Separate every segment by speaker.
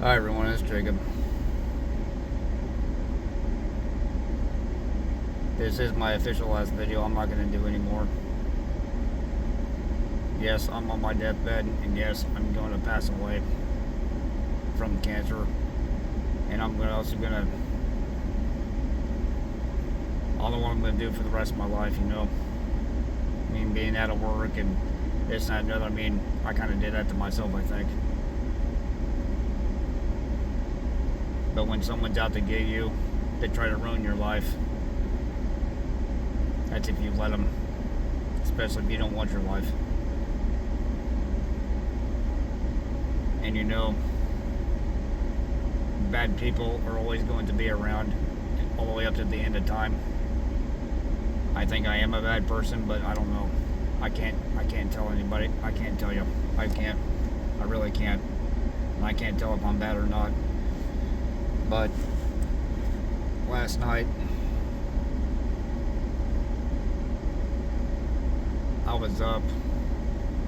Speaker 1: Hi everyone, it's Jacob. This is my official last video. I'm not going to do anymore. Yes, I'm on my deathbed, and yes, I'm going to pass away from cancer. And I'm also going to, I don't know what I'm going to do for the rest of my life, you know. I mean, being out of work and this and that and another, I mean, I kind of did that to myself, I think. But when someone's out to get you, they try to ruin your life. That's if you let them, especially if you don't want your life. And you know, bad people are always going to be around all the way up to the end of time. I think I am a bad person, but I don't know. I can't tell anybody. I can't tell you. I can't. I really can't. And I can't tell if I'm bad or not. But last night, I was up,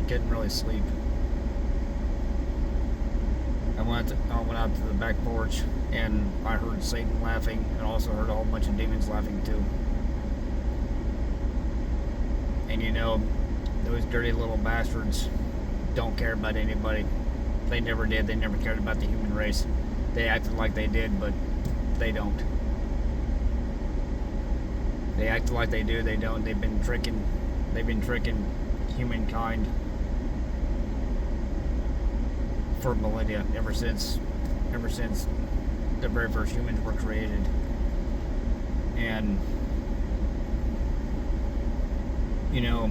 Speaker 1: couldn't really sleep. I went out to the back porch, and I heard Satan laughing, and also heard a whole bunch of demons laughing too. And you know, those dirty little bastards don't care about anybody. They never did. They never cared about the human race. They acted like they did, but they don't. They act like they do. They don't. They've been tricking humankind for millennia, ever since the very first humans were created. And you know,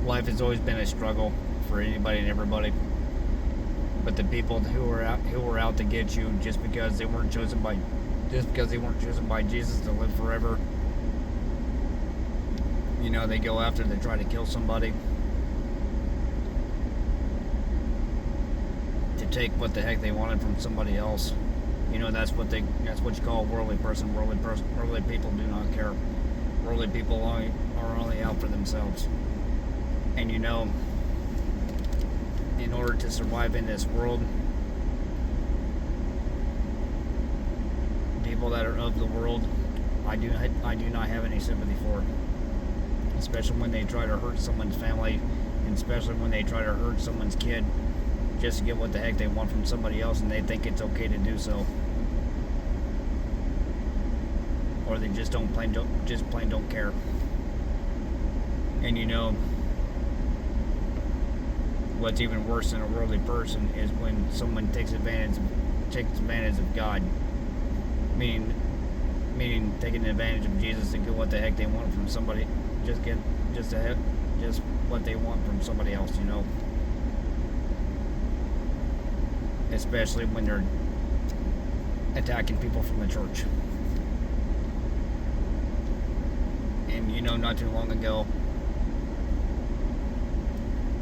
Speaker 1: life has always been a struggle for anybody and everybody. But the people who were out to get you just because they weren't chosen by Jesus to live forever, you know, they go after, they try to kill somebody to take what the heck they wanted from somebody else. You know, that's what you call a worldly person. Worldly people do not care. Worldly people are only out for themselves. And you know, in order to survive in this world, people that are of the world, I do not have any sympathy for. Especially when they try to hurt someone's family, and especially when they try to hurt someone's kid just to get what the heck they want from somebody else, and they think it's okay to do so. Or they just plain don't care. And you know, what's even worse than a worldly person is when someone takes advantage of God, meaning taking advantage of Jesus to get what the heck they want from somebody, just what they want from somebody else, you know. Especially when they're attacking people from the church. And you know, not too long ago,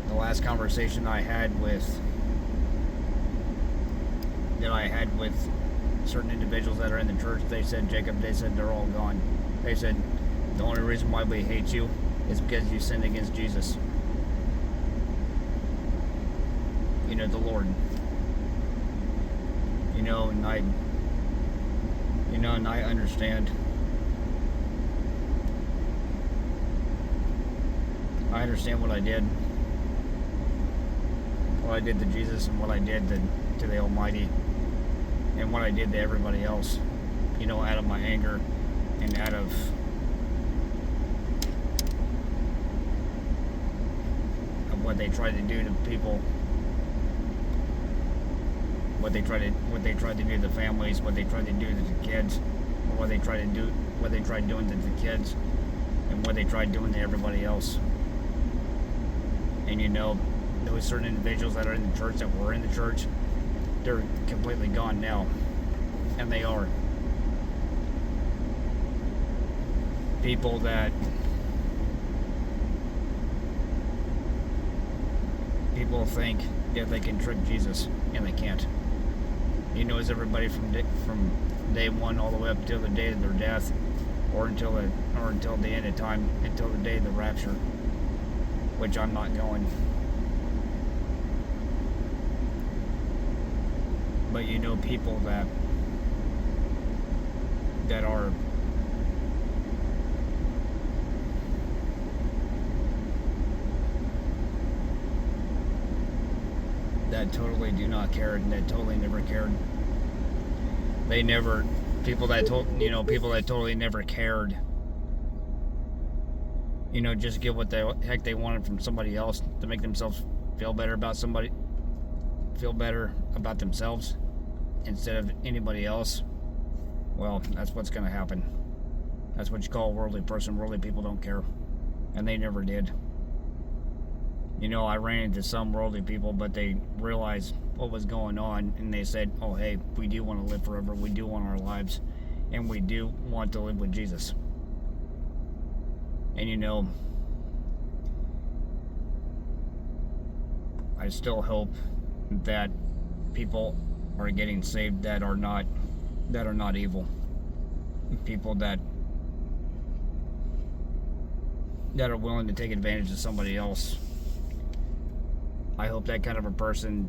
Speaker 1: the last conversation I had with certain individuals that are in the church, they said, Jacob, they said they're all gone. They said the only reason why we hate you is because you sinned against Jesus. You know, the Lord. You know, and I understand. I understand what I did. What I did to Jesus, and what I did to the Almighty, and what I did to everybody else, you know, out of my anger and out of what they tried to do to people, what they tried to do to the families, what they tried to do to the kids, or what they tried doing to the kids, and what they tried doing to everybody else. And you know, those certain individuals that are in the church, that were in the church, they're completely gone now. And they are. People that people think that they can trick Jesus, and they can't. He knows everybody from day one all the way up till the day of their death, or until the end of time, until the day of the rapture, which I'm not going. But you know, people that are that totally do not care and that totally never cared. They never people that people that totally never cared. You know, just get what the heck they wanted from somebody else to make themselves feel better about themselves instead of anybody else. Well, that's what's going to happen. That's what you call a worldly person. Worldly people don't care, and they never did. You know, I ran into some worldly people, but they realized what was going on, and they said, oh, hey, we do want to live forever. We do want our lives, and we do want to live with Jesus. And you know, I still hope that people are getting saved that are not evil. People that are willing to take advantage of somebody else. I hope that kind of a person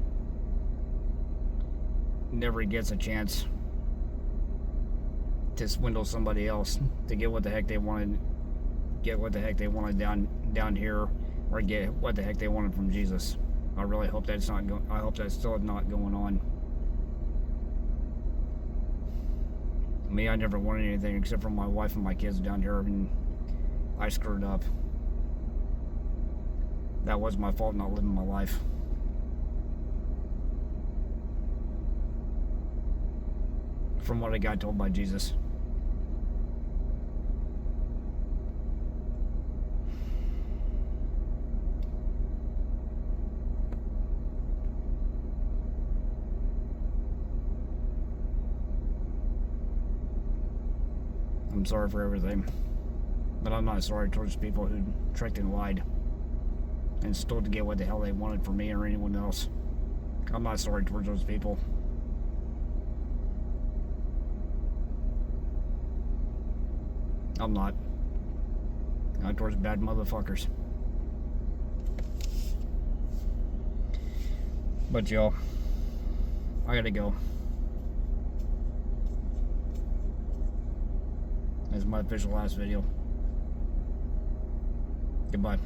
Speaker 1: never gets a chance to swindle somebody else to get what the heck they wanted down here, or get what the heck they wanted from Jesus. I really hope that's not going. I hope that's still not going on. Me, I never wanted anything except for my wife and my kids down here, and I screwed up. That was my fault, not living my life. From what I got told by Jesus. I'm sorry for everything, but I'm not sorry towards people who tricked and lied and stole to get what the hell they wanted from me or anyone else. I'm not sorry towards those people. I'm not. Not towards bad motherfuckers. But y'all, I gotta go. This is my official last video. Goodbye.